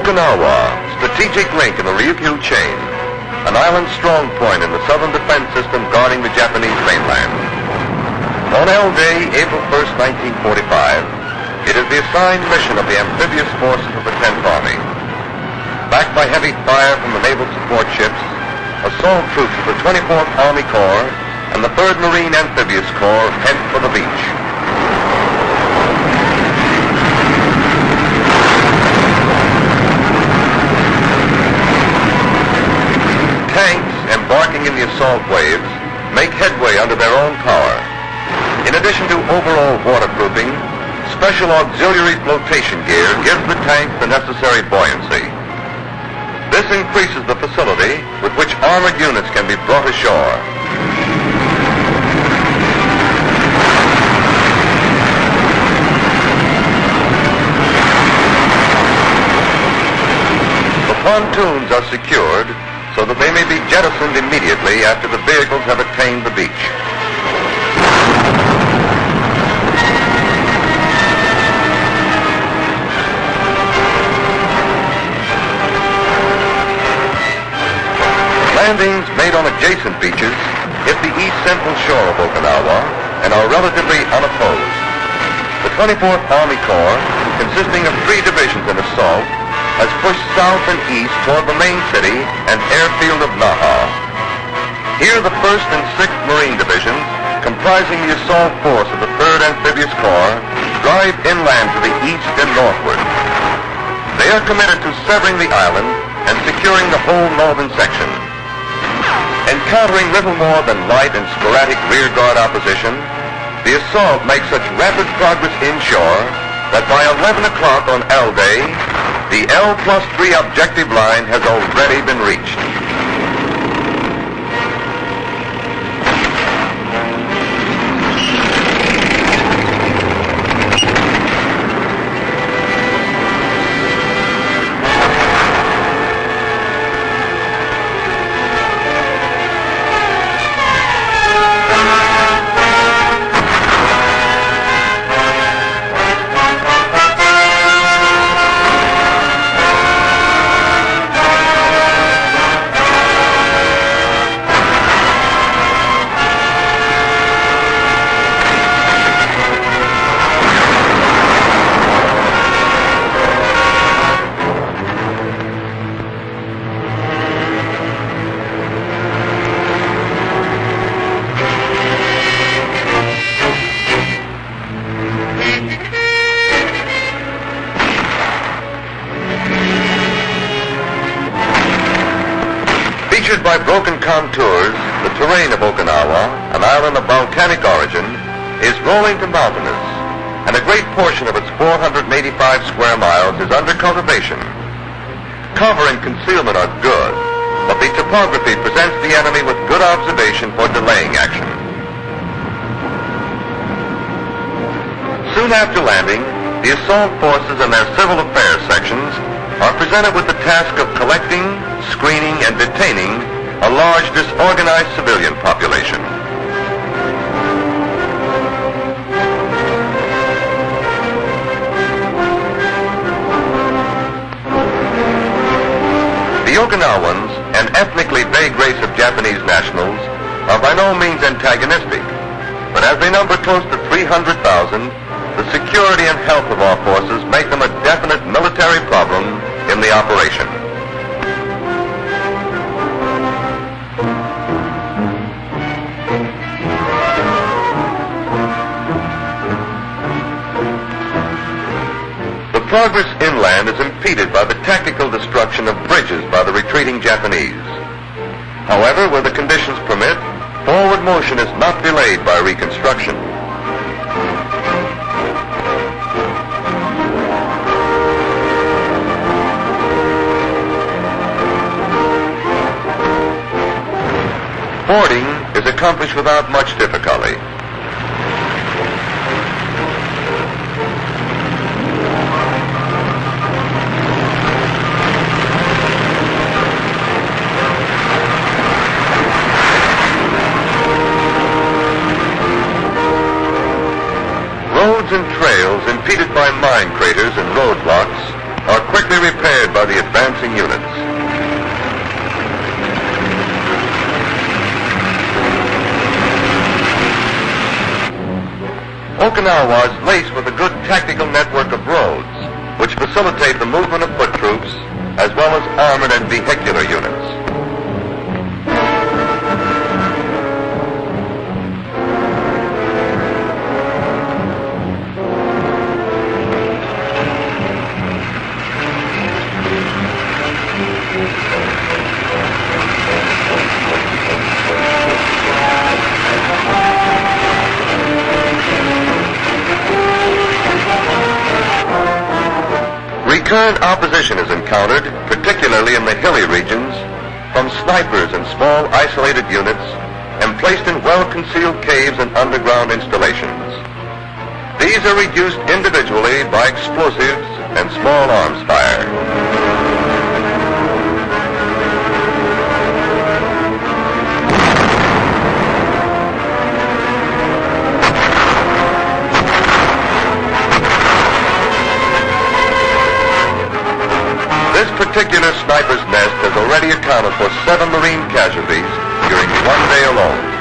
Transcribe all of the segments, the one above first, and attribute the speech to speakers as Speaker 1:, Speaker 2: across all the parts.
Speaker 1: Okinawa, strategic link in the Ryukyu chain, an island strong point in the southern defense system guarding the Japanese mainland. On L-Day, April 1st, 1945, it is the assigned mission of the amphibious forces of the 10th Army. Backed by heavy fire from the naval support ships, assault troops of the 24th Army Corps and the 3rd Marine Amphibious Corps head for the beach. Tanks, embarking in the assault waves, make headway under their own power. In addition to overall waterproofing, special auxiliary flotation gear gives the tanks the necessary buoyancy. This increases the facility with which armored units can be brought ashore. The pontoons are secured so that they may be jettisoned immediately after the vehicles have attained the beach. Landings made on adjacent beaches hit the east central shore of Okinawa and are relatively unopposed. The 24th Army Corps, consisting of 3 divisions in assault, has pushed south and east toward the main city and airfield of Naha. Here the 1st and 6th Marine Divisions, comprising the assault force of the 3rd Amphibious Corps, drive inland to the east and northward. They are committed to severing the island and securing the whole northern section. Encountering little more than light and sporadic rearguard opposition, the assault makes such rapid progress inshore that by 11 o'clock on L-Day, the L+3 objective line has already been reached. Featured by broken contours, the terrain of Okinawa, an island of volcanic origin, is rolling to mountainous, and a great portion of its 485 square miles is under cultivation. Cover and concealment are good, but the topography presents the enemy with good observation for delaying action. Soon after landing, the assault forces and their civil affairs sections are presented with the task of collecting, screening, and detaining a large disorganized civilian population. The Okinawans, an ethnically vague race of Japanese nationals, are by no means antagonistic, but as they number close to 300,000, the security and health of our forces make them a definite military problem in the operation. The progress inland is impeded by the tactical destruction of bridges by the retreating Japanese. However, where the conditions permit, forward motion is not delayed by reconstruction. Fording is accomplished without much difficulty. Roads and trails impeded by mine craters and roadblocks are quickly repaired by the advancing units. Okinawa is laced with a good tactical network of roads, which facilitate the movement of foot troops, as well as armored and vehicular units. Recurrent opposition is encountered, particularly in the hilly regions, from snipers and small isolated units and placed in well-concealed caves and underground installations. These are reduced individually by explosives and small arms fire. This particular sniper's nest has already accounted for 7 Marine casualties during one day alone.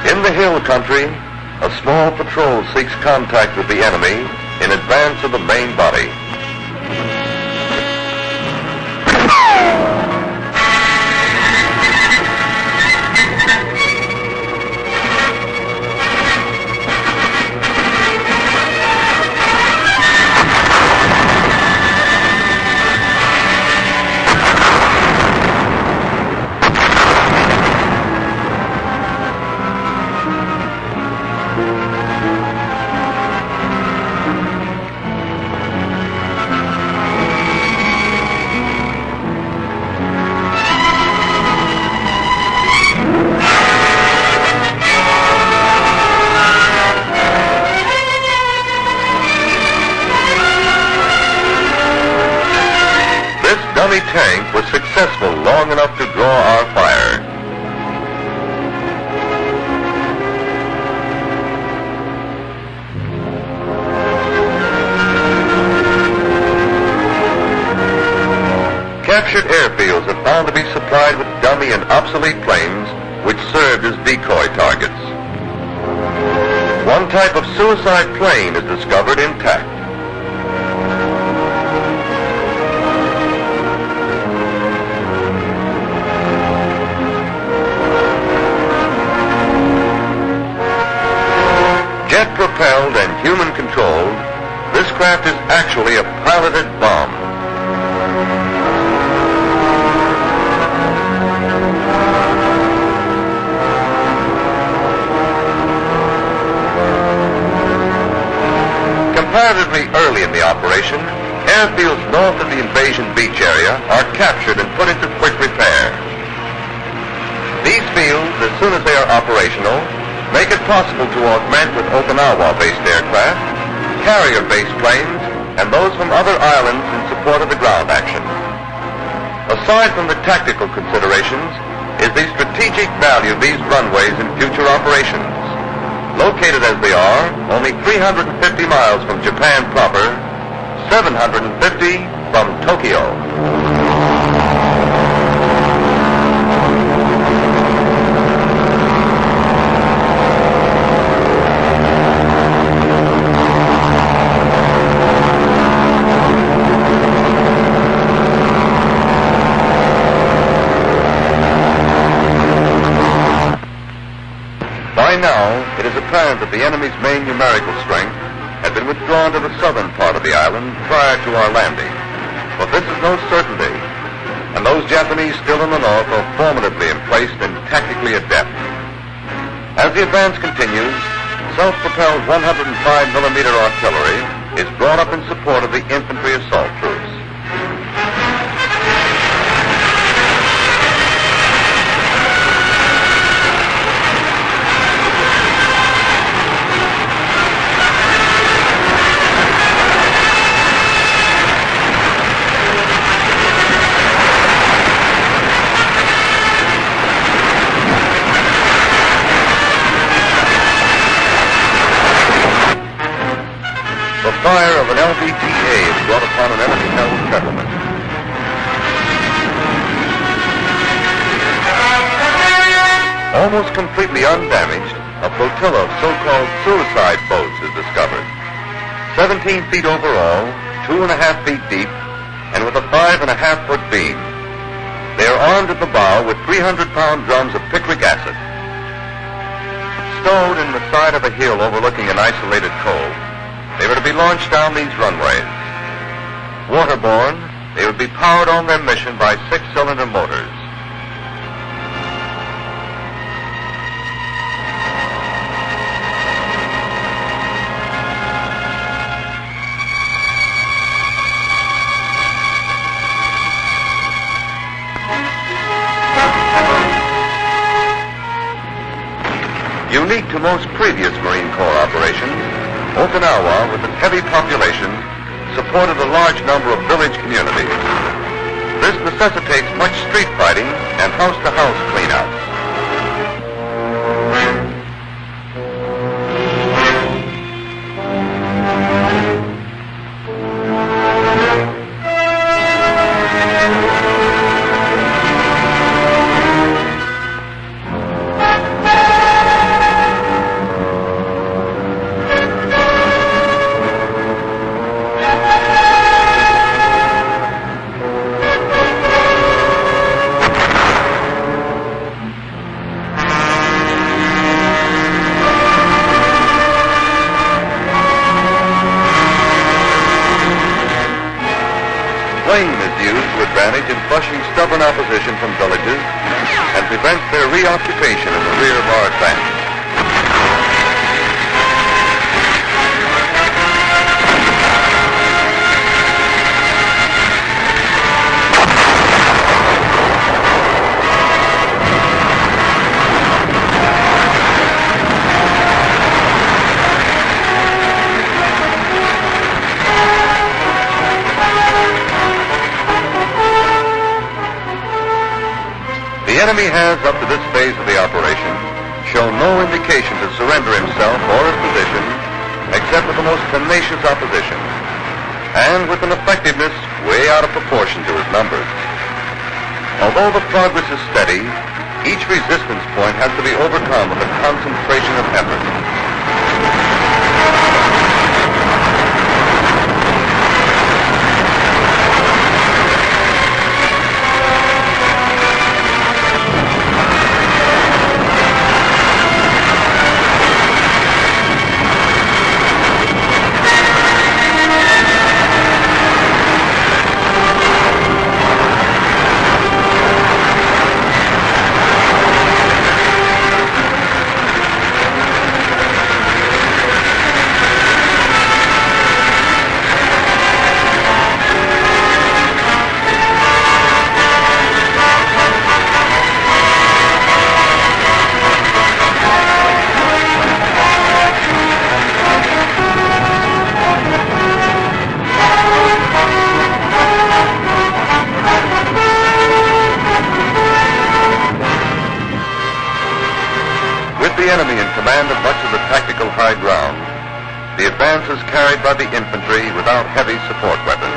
Speaker 1: In the hill country, a small patrol seeks contact with the enemy in advance of the main body. Dummy tank was successful long enough to draw our fire. Captured airfields are found to be supplied with dummy and obsolete planes which served as decoy targets. One type of suicide plane is discovered intact. Jet-propelled and human-controlled, this craft is actually a piloted bomb. Comparatively early in the operation, airfields north of the invasion beach area are captured and put into quick repair. These fields, as soon as they are operational, make it possible to augment with Okinawa-based aircraft, carrier-based planes, and those from other islands in support of the ground action. Aside from the tactical considerations, is the strategic value of these runways in future operations. Located as they are, only 350 miles from Japan proper, 750 from Tokyo. By now, it is apparent that the enemy's main numerical strength had been withdrawn to the southern part of the island prior to our landing. But this is no certainty, and those Japanese still in the north are formidably emplaced and tactically adept. As the advance continues, self-propelled 105mm artillery is brought up in support of the infantry assault troops. The fire of an LBTA is brought upon an enemy-held settlement. Almost completely undamaged, a flotilla of so-called suicide boats is discovered. 17 feet overall, 2.5 feet deep, and with a 5.5-foot beam. They are armed at the bow with 300-pound drums of picric acid. Stowed in the side of a hill overlooking an isolated cove, they were to be launched down these runways. Waterborne, they would be powered on their mission by 6-cylinder motors. Unique to most previous Marine Corps operations, Okinawa, with its heavy population, supported a large number of village communities. This necessitates much street fighting and house-to-house cleanouts. Flame is used to advantage in flushing stubborn opposition from villages and prevents their reoccupation in the rear of our advance. The enemy has, up to this phase of the operation, shown no indication to surrender himself or his position, except with the most tenacious opposition, and with an effectiveness way out of proportion to his numbers. Although the progress is steady, each resistance point has to be overcome with a concentration of effort. The enemy in command of much of the tactical high ground, the advance is carried by the infantry without heavy support weapons.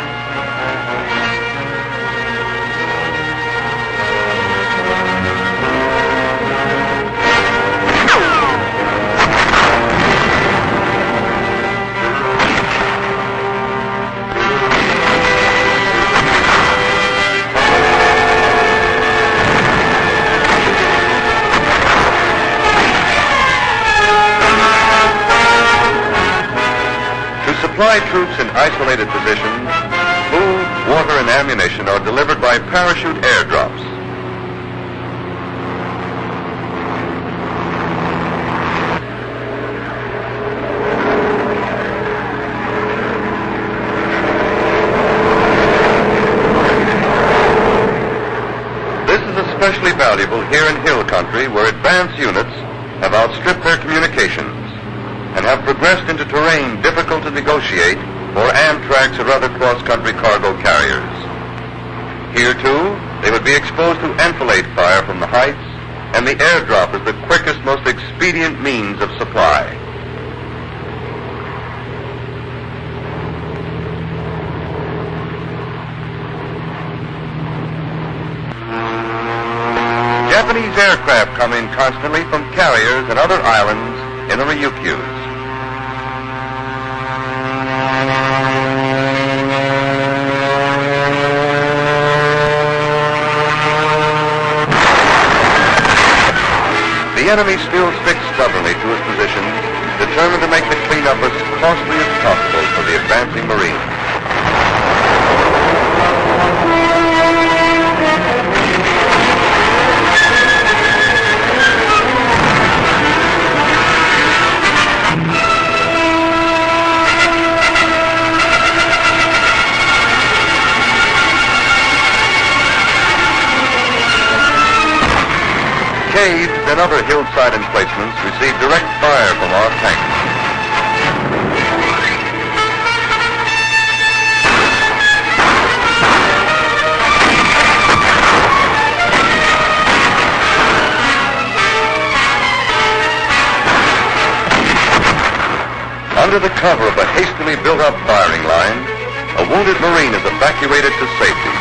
Speaker 1: supply troops in isolated positions, food, water, and ammunition are delivered by parachute airdrops. This is especially valuable here in hill country where advance units have outstripped their communications and have progressed into terrain difficult to negotiate for Amtrak's or other cross-country cargo carriers. Here, too, they would be exposed to enfilade fire from the heights, and the airdrop is the quickest, most expedient means of supply. Japanese aircraft come in constantly from carriers and other islands in the Ryukyus. The enemy still sticks stubbornly to his position, determined to make the cleanup as costly as possible for the advancing Marines. Caves and other hillside emplacements receive direct fire from our tanks. Under the cover of a hastily built-up firing line, a wounded Marine is evacuated to safety.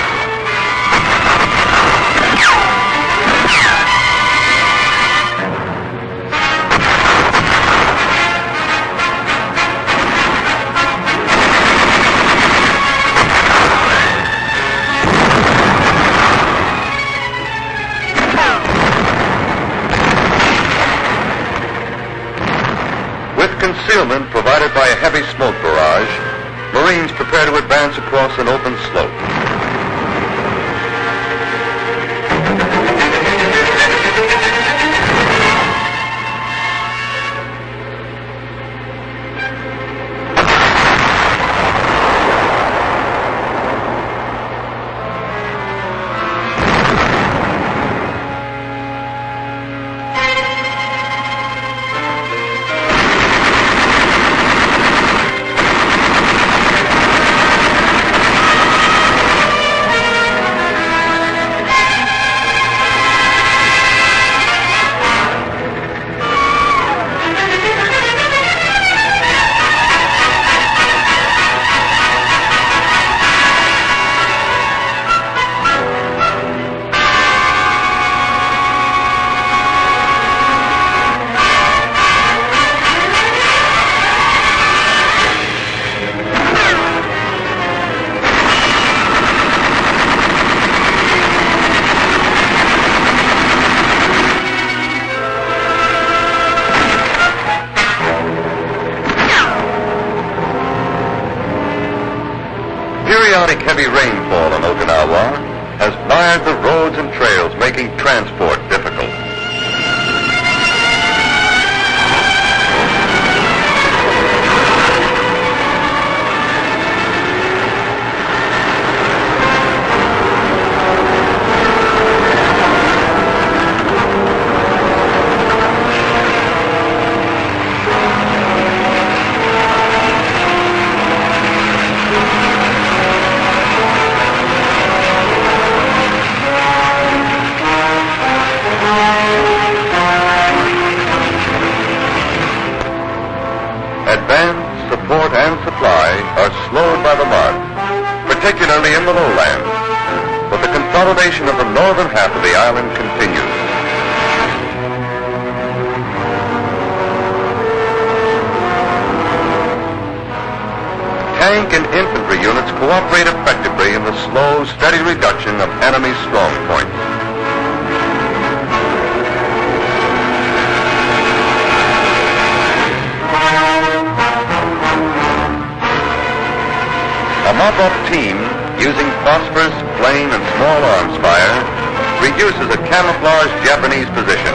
Speaker 1: Concealment provided by a heavy smoke barrage, Marines prepare to advance across an open slope. Periodic heavy rainfall on Okinawa has mired the roads and trails, making transport difficult. Advance, support, and supply are slowed by the march, particularly in the lowlands, but the consolidation of the northern half of the island continues. Tank and infantry units cooperate effectively in the slow, steady reduction of enemy strong points. mop-up team, using phosphorus, flame, and small arms fire, reduces a camouflaged Japanese position.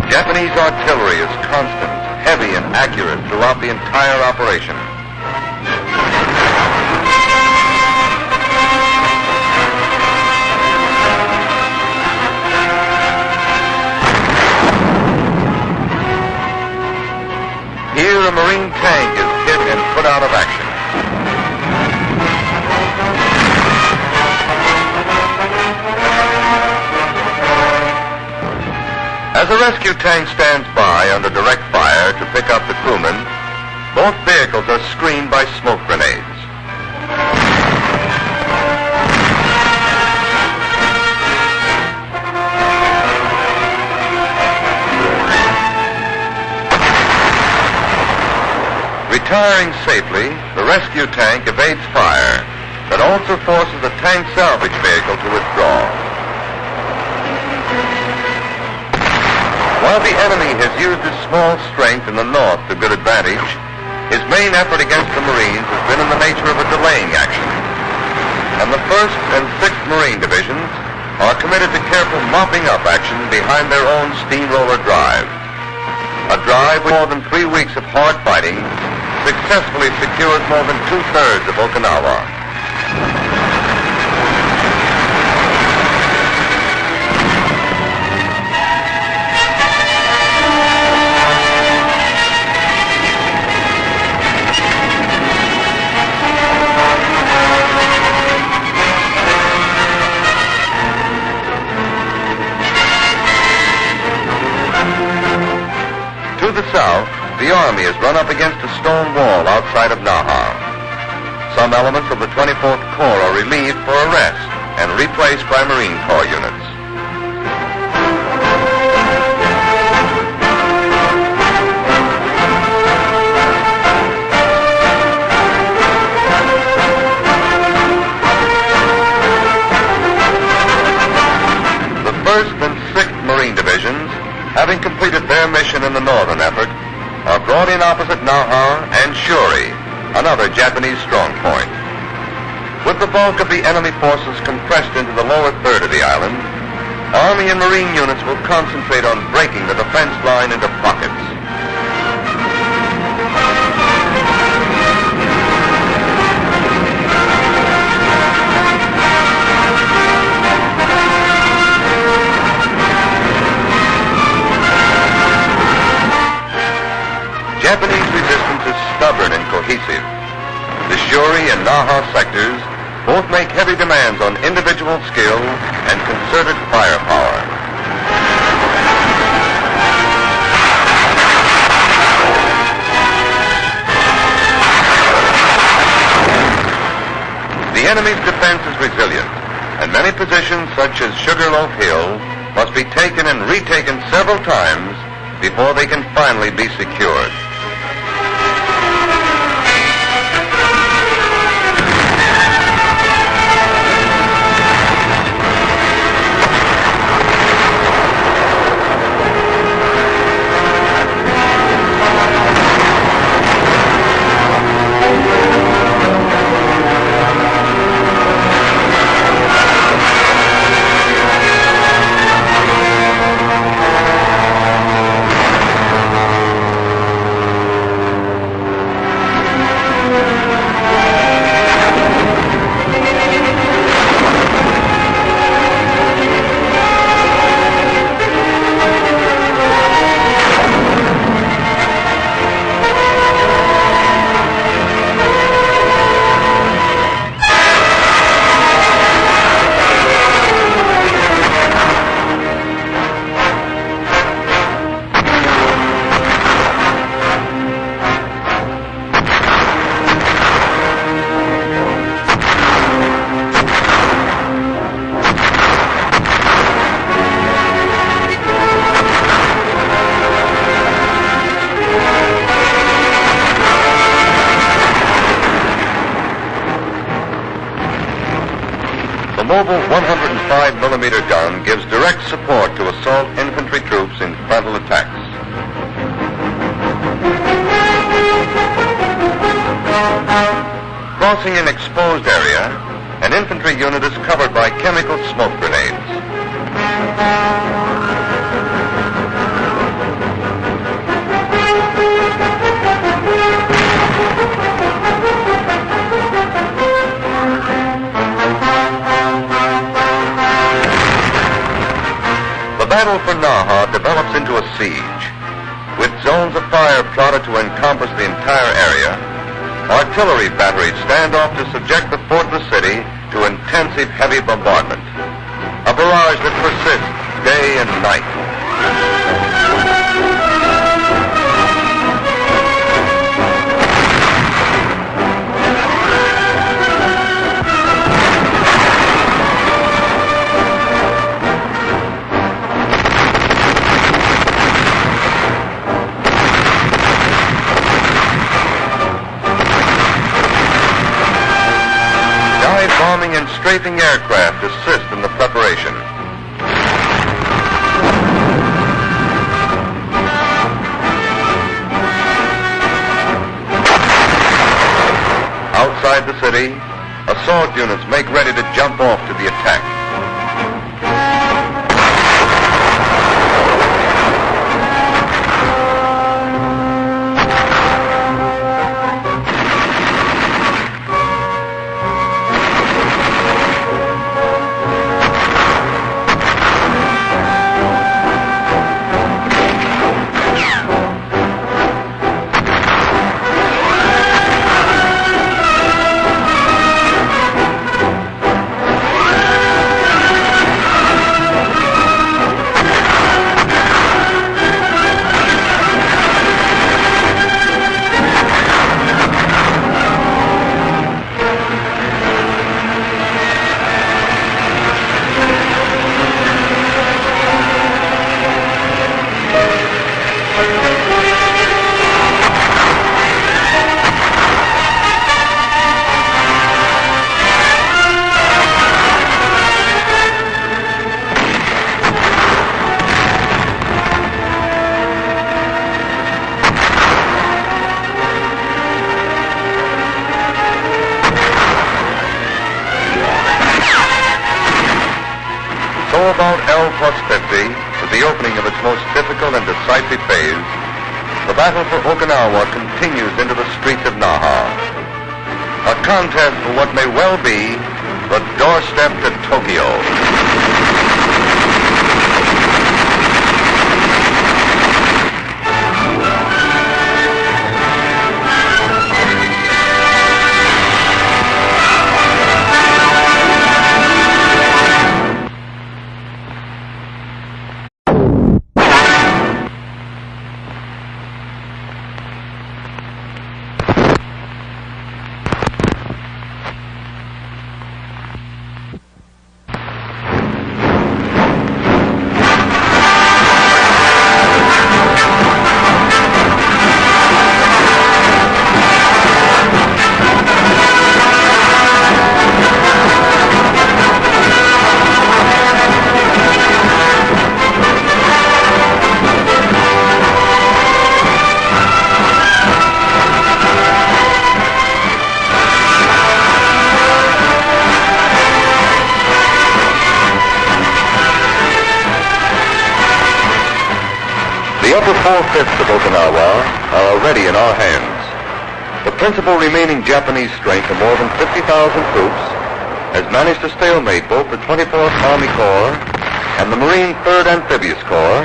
Speaker 1: Japanese artillery is constant, heavy, and accurate throughout the entire operation. Here, a Marine tank is hit and put out of action. As a rescue tank stands by under direct fire to pick up the crewmen, both vehicles are screened by smoke grenades. Retiring safely, the rescue tank evades fire, but also forces the tank salvage vehicle to withdraw. While the enemy has used his small strength in the north to good advantage, his main effort against the Marines has been in the nature of a delaying action. And the 1st and 6th Marine Divisions are committed to careful mopping up action behind their own steamroller drive. A drive with more than 3 weeks of hard fighting successfully secured more than 2/3 of Okinawa. To the south, the Army is run up against a stone wall outside of Naha. Some elements of the 24th Corps are relieved for a rest and replaced by Marine Corps units. The 1st and 6th Marine Divisions, having completed their mission in the northern effort, are brought in opposite Naha and Shuri, another Japanese strong point. With the bulk of the enemy forces compressed into the lower third of the island, Army and Marine units will concentrate on breaking the defense line into pockets. Japanese resistance is stubborn and cohesive. The Shuri and Naha sectors both make heavy demands on individual skill and concerted firepower. The enemy's defense is resilient, and many positions such as Sugarloaf Hill must be taken and retaken several times before they can finally be secured. mobile 105mm gun gives direct support to assault infantry troops in frontal attacks. Crossing an exposed area, an infantry unit is covered by chemical smoke grenades. The battle for Naha develops into a siege. With zones of fire plotted to encompass the entire area, artillery batteries stand off to subject the fortress city to intensive heavy bombardment. A barrage that persists day and night. Bombing and strafing aircraft assist in the preparation. Outside the city, assault units make ready to jump off to the attack. About L+50, with the opening of its most difficult and decisive phase, the battle for Okinawa continues into the streets of Naha. A contest for what may well be the doorstep to Tokyo. The upper 4/5 of Okinawa are already in our hands. The principal remaining Japanese strength of more than 50,000 troops has managed to stalemate both the 24th Army Corps and the Marine 3rd Amphibious Corps,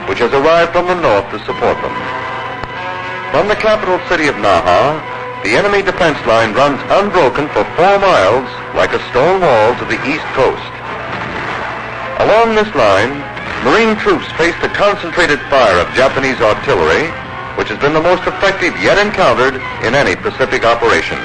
Speaker 1: which has arrived from the north to support them. From the capital city of Naha, the enemy defense line runs unbroken for 4 miles like a stone wall to the east coast. Along this line, Marine troops face the concentrated fire of Japanese artillery, which has been the most effective yet encountered in any Pacific operation.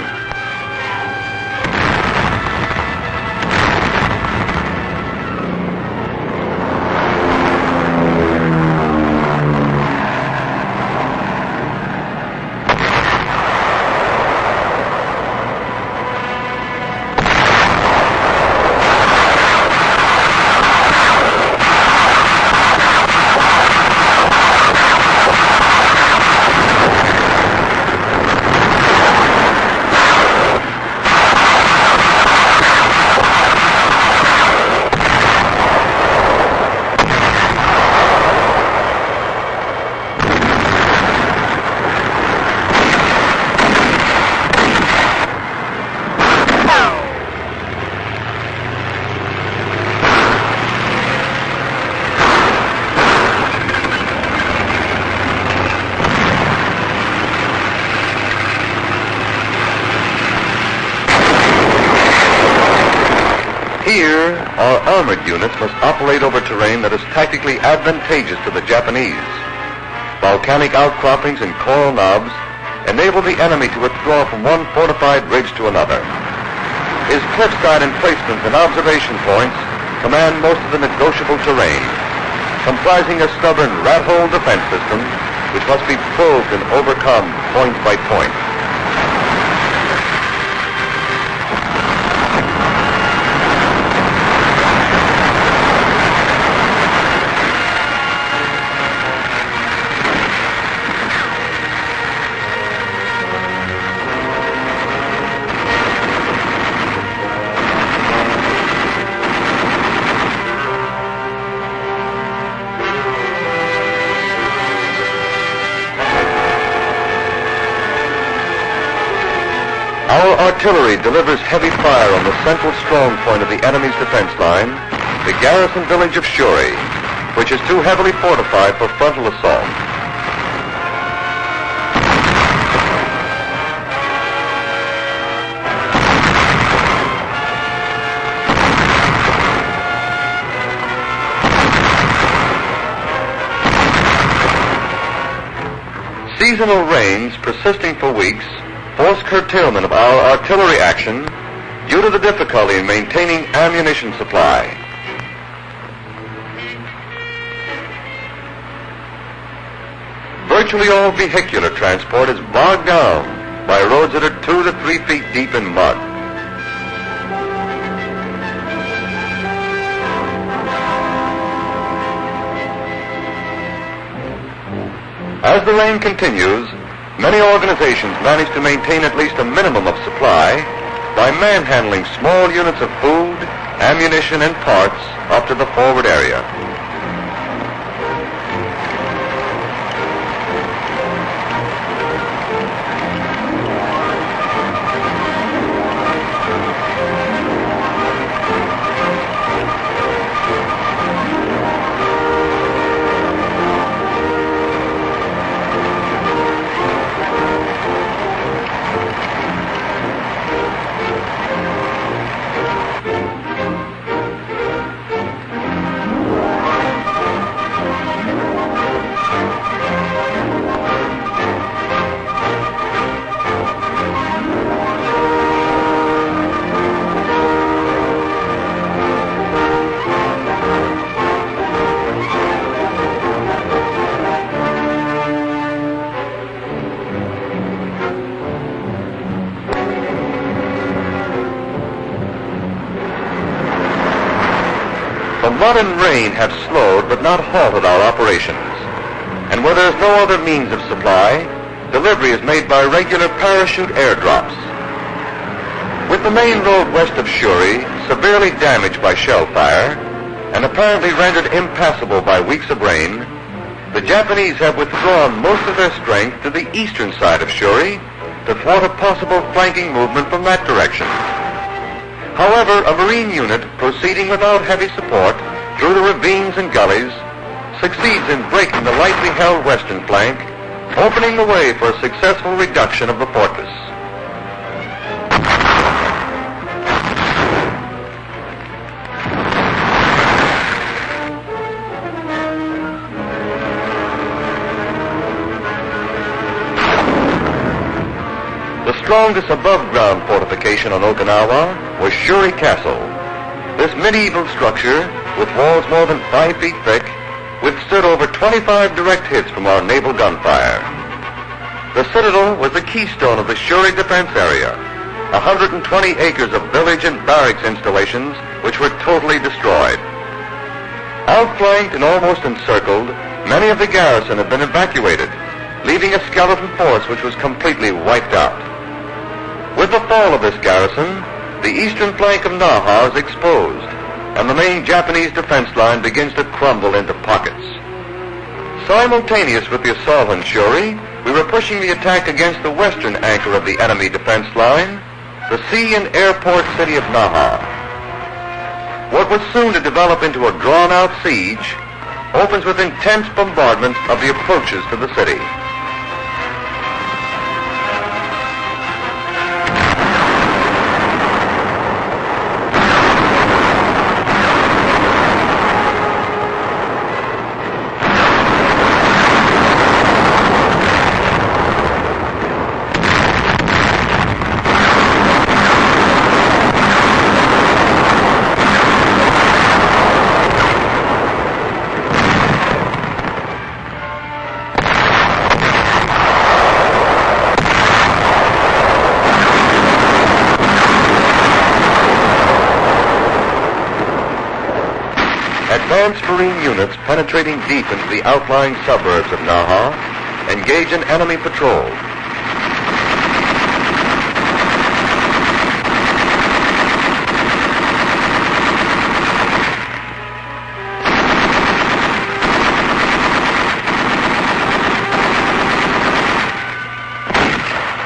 Speaker 1: armored units must operate over terrain that is tactically advantageous to the Japanese. Volcanic outcroppings and coral knobs enable the enemy to withdraw from one fortified ridge to another. His cliffside emplacements and observation points command most of the negotiable terrain, comprising a stubborn rat-hole defense system which must be probed and overcome point by point. Our artillery delivers heavy fire on the central strong point of the enemy's defense line, the garrison village of Shuri, which is too heavily fortified for frontal assault. Seasonal rains persisting for weeks force curtailment of our artillery action due to the difficulty in maintaining ammunition supply. Virtually all vehicular transport is bogged down by roads that are 2 to 3 feet deep in mud. As the rain continues, many organizations manage to maintain at least a minimum of supply by manhandling small units of food, ammunition, and parts up to the forward area. The mud and rain have slowed but not halted our operations. And where there is no other means of supply, delivery is made by regular parachute airdrops. With the main road west of Shuri severely damaged by shell fire and apparently rendered impassable by weeks of rain, the Japanese have withdrawn most of their strength to the eastern side of Shuri to thwart a possible flanking movement from that direction. However, a Marine unit proceeding without heavy support through the ravines and gullies succeeds in breaking the lightly held western flank, opening the way for a successful reduction of the fortress. The strongest above-ground fortification on Okinawa was Shuri Castle. This medieval structure, with walls more than 5 feet thick, withstood over 25 direct hits from our naval gunfire. The citadel was the keystone of the Shuri defense area, 120 acres of village and barracks installations which were totally destroyed. Outflanked and almost encircled, many of the garrison had been evacuated, leaving a skeleton force which was completely wiped out. With the fall of this garrison, the eastern flank of Naha is exposed, and the main Japanese defense line begins to crumble into pockets. Simultaneous with the assault on Shuri, we were pushing the attack against the western anchor of the enemy defense line, the sea and airport city of Naha. What was soon to develop into a drawn-out siege opens with intense bombardment of the approaches to the city. submarine units penetrating deep into the outlying suburbs of Naha engage in enemy patrol.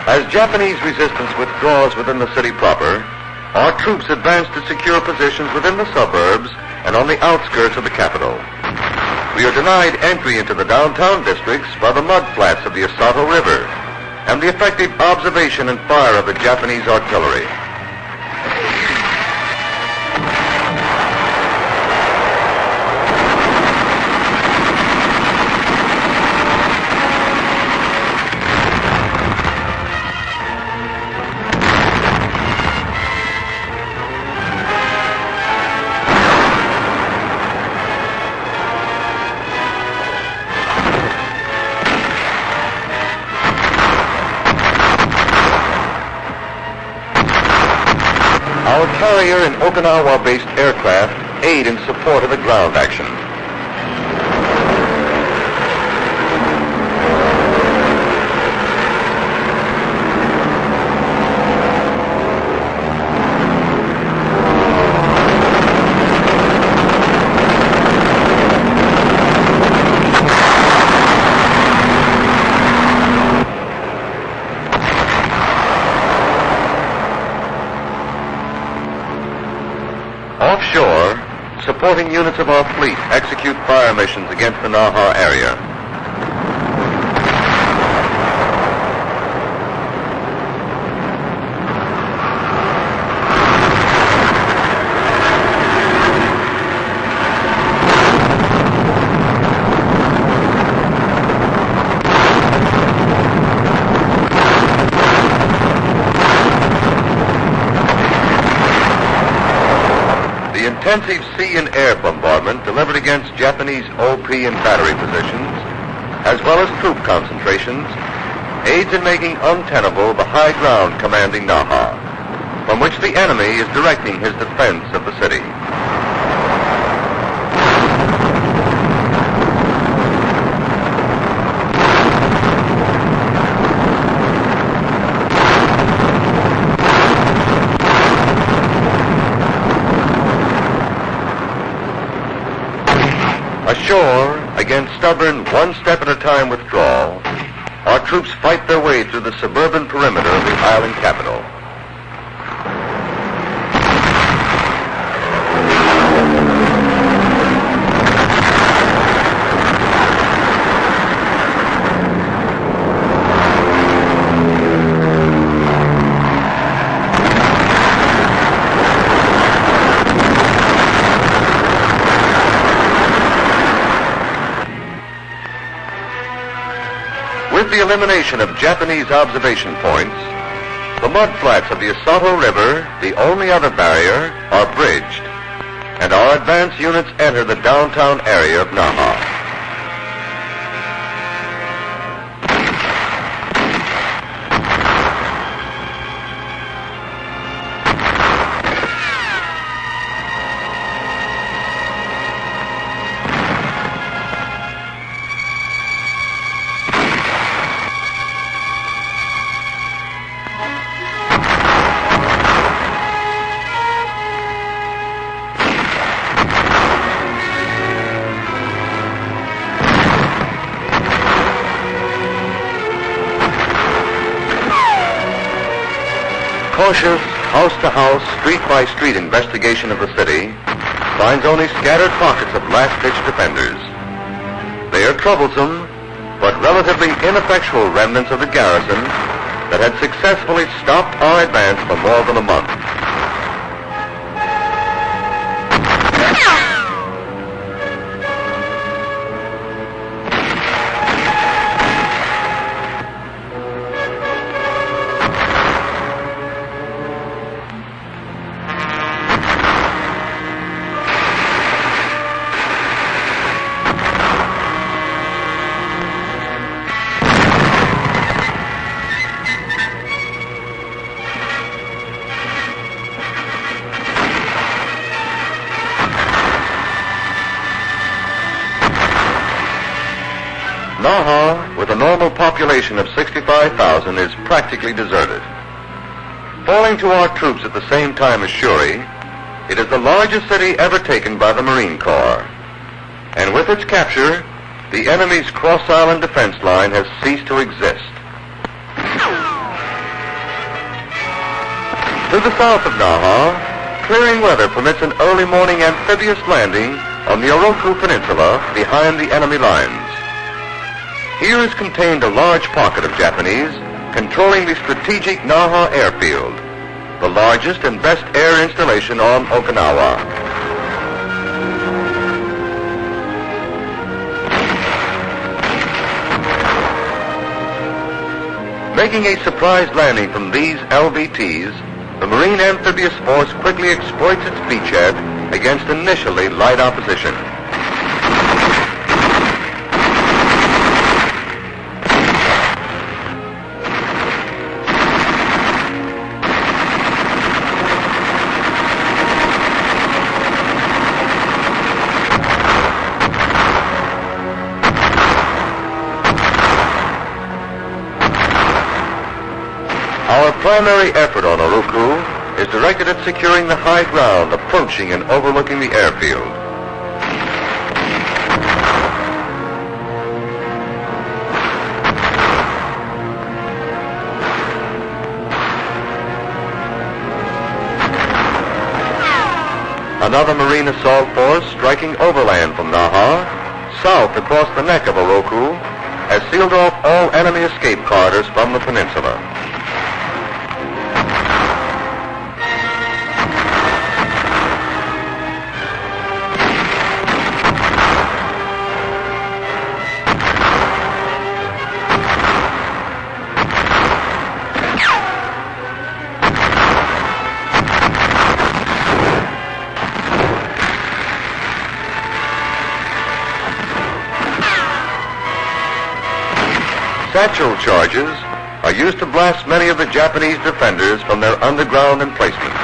Speaker 1: As Japanese resistance withdraws within the city proper, our troops advance to secure positions within the suburbs and on the outskirts of the capital. We are denied entry into the downtown districts by the mud flats of the Osato River and the effective observation and fire of the Japanese artillery. Our carrier and Okinawa-based aircraft aid in support of the ground action. Offshore, supporting units of our fleet execute fire missions against the Naha area. Intensive sea and air bombardment delivered against Japanese OP and battery positions, as well as troop concentrations, aids in making untenable the high ground commanding Naha, from which the enemy is directing his defense of the city. Ashore, against stubborn one-step-at-a-time withdrawal, our troops fight their way through the suburban perimeter of the island capital. With the elimination of Japanese observation points, the mud flats of the Osato River, the only other barrier, are bridged, and our advance units enter the downtown area of Naha. Cautious, house-to-house, street-by-street investigation of the city finds only scattered pockets of last-ditch defenders. They are troublesome, but relatively ineffectual remnants of the garrison that had successfully stopped our advance for more than a month. Naha, with a normal population of 65,000, is practically deserted. Falling to our troops at the same time as Shuri, it is the largest city ever taken by the Marine Corps. And with its capture, the enemy's cross-island defense line has ceased to exist. To the south of Naha, clearing weather permits an early morning amphibious landing on the Oroku Peninsula behind the enemy lines. Here is contained a large pocket of Japanese controlling the strategic Naha airfield, the largest and best air installation on Okinawa. Making a surprise landing from these LVTs, the Marine Amphibious Force quickly exploits its beachhead against initially light opposition. Our primary effort on Oroku is directed at securing the high ground approaching and overlooking the airfield. Another Marine assault force striking overland from Naha, south across the neck of Oroku, has sealed off all enemy escape corridors from the peninsula. Satchel charges are used to blast many of the Japanese defenders from their underground emplacements.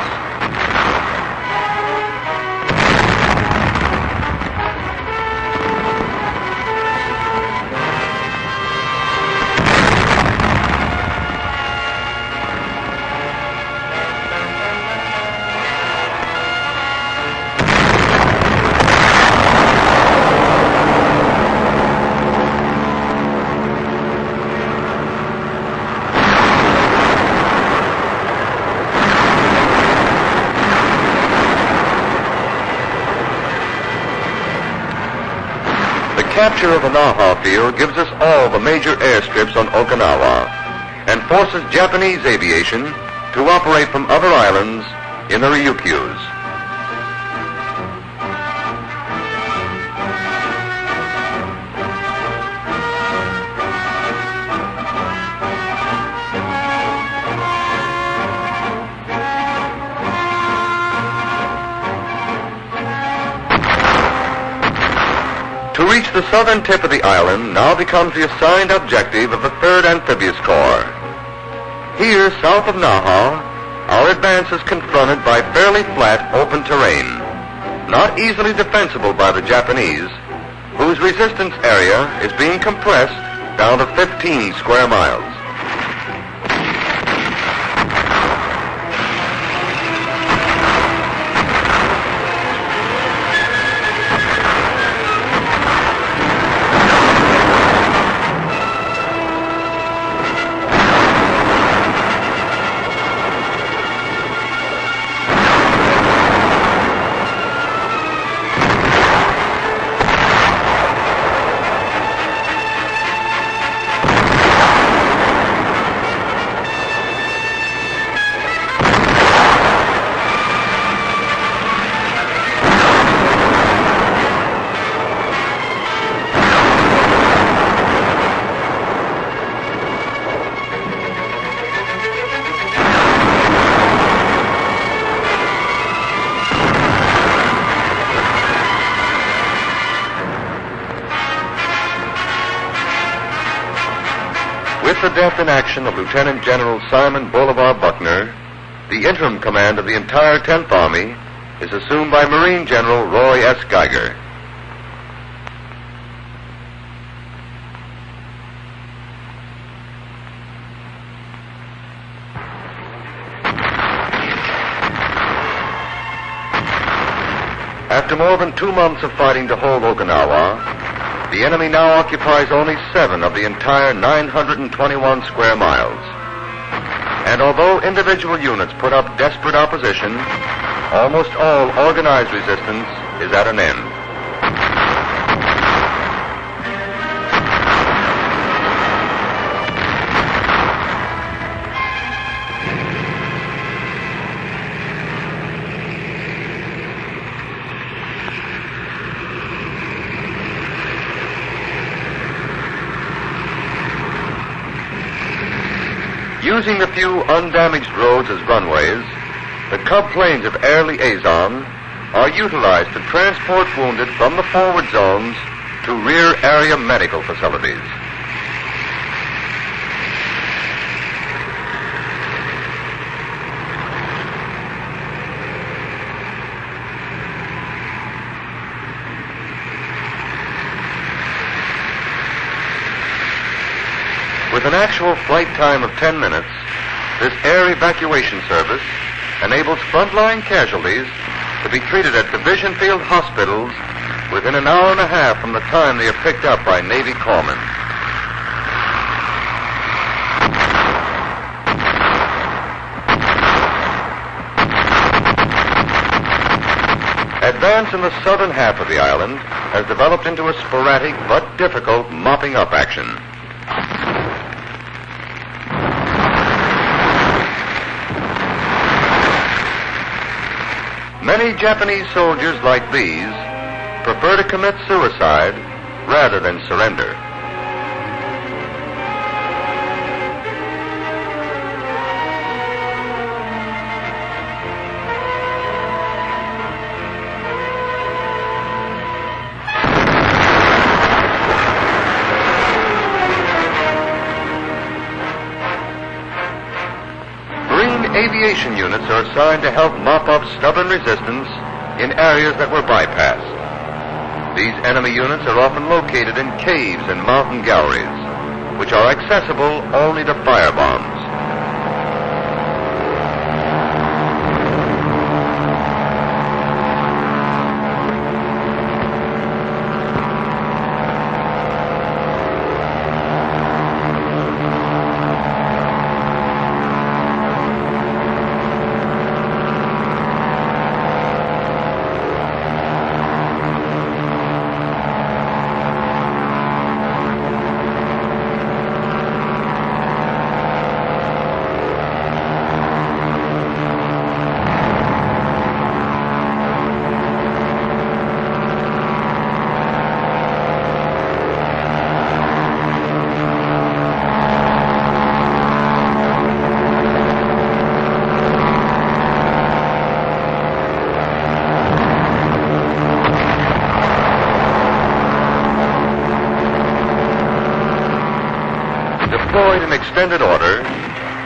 Speaker 1: The capture of the Naha field gives us all the major airstrips on Okinawa and forces Japanese aviation to operate from other islands in the Ryukyus. To reach the southern tip of the island now becomes the assigned objective of the 3rd Amphibious Corps. Here, south of Naha, our advance is confronted by fairly flat, open terrain, not easily defensible by the Japanese, whose resistance area is being compressed down to 15 square miles. With the death in action of Lieutenant General Simon Bolivar Buckner, the interim command of the entire 10th Army is assumed by Marine General Roy S. Geiger. After more than 2 months of fighting to hold Okinawa, the enemy now occupies only 7 of the entire 921 square miles. And although individual units put up desperate opposition, almost all organized resistance is at an end. Using the few undamaged roads as runways, the Cub planes of Air Liaison are utilized to transport wounded from the forward zones to rear area medical facilities. With an actual flight time of 10 minutes, this air evacuation service enables frontline casualties to be treated at division field hospitals within an hour and a half from the time they are picked up by Navy corpsmen. Advance in the southern half of the island has developed into a sporadic but difficult mopping up action. Many Japanese soldiers like these prefer to commit suicide rather than surrender. Aviation units are assigned to help mop up stubborn resistance in areas that were bypassed. These enemy units are often located in caves and mountain galleries, which are accessible only to firebombs. Deployed in extended order,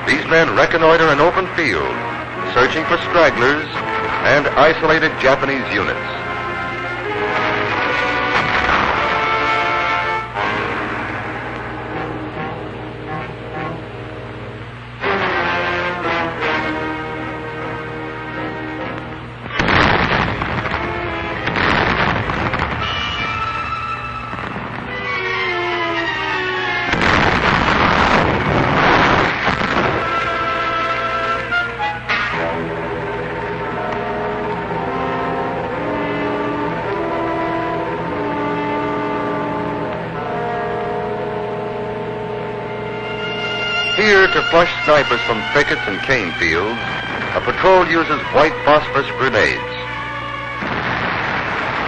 Speaker 1: these men reconnoiter an open field, searching for stragglers and isolated Japanese units. Here, to flush snipers from thickets and cane fields, a patrol uses white phosphorus grenades.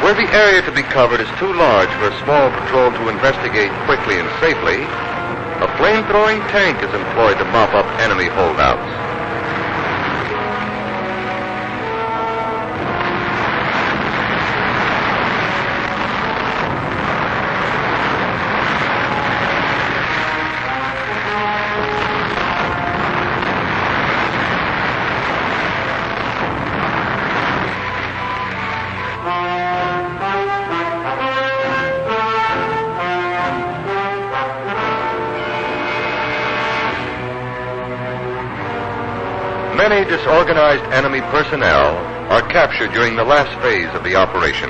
Speaker 1: Where the area to be covered is too large for a small patrol to investigate quickly and safely, a flame-throwing tank is employed to mop up enemy holdouts. Many disorganized enemy personnel are captured during the last phase of the operation.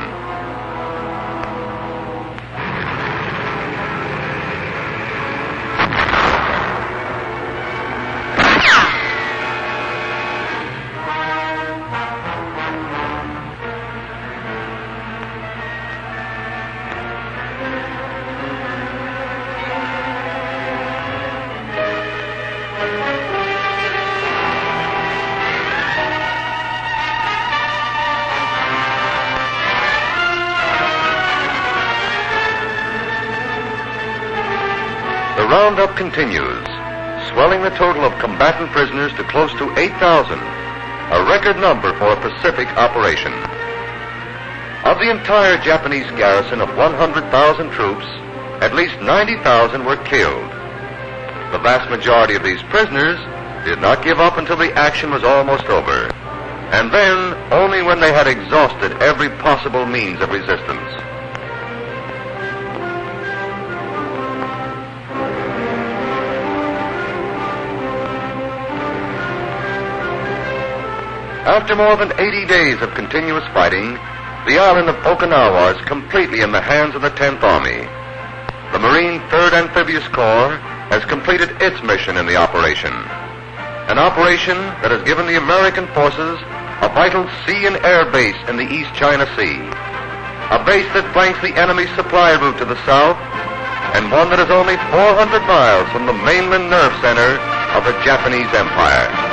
Speaker 1: The roundup continues, swelling the total of combatant prisoners to close to 8,000, a record number for a Pacific operation. Of the entire Japanese garrison of 100,000 troops, at least 90,000 were killed. The vast majority of these prisoners did not give up until the action was almost over, and then only when they had exhausted every possible means of resistance. After more than 80 days of continuous fighting, the island of Okinawa is completely in the hands of the 10th Army. The Marine 3rd Amphibious Corps has completed its mission in the operation, an operation that has given the American forces a vital sea and air base in the East China Sea, a base that flanks the enemy's supply route to the south, and one that is only 400 miles from the mainland nerve center of the Japanese Empire.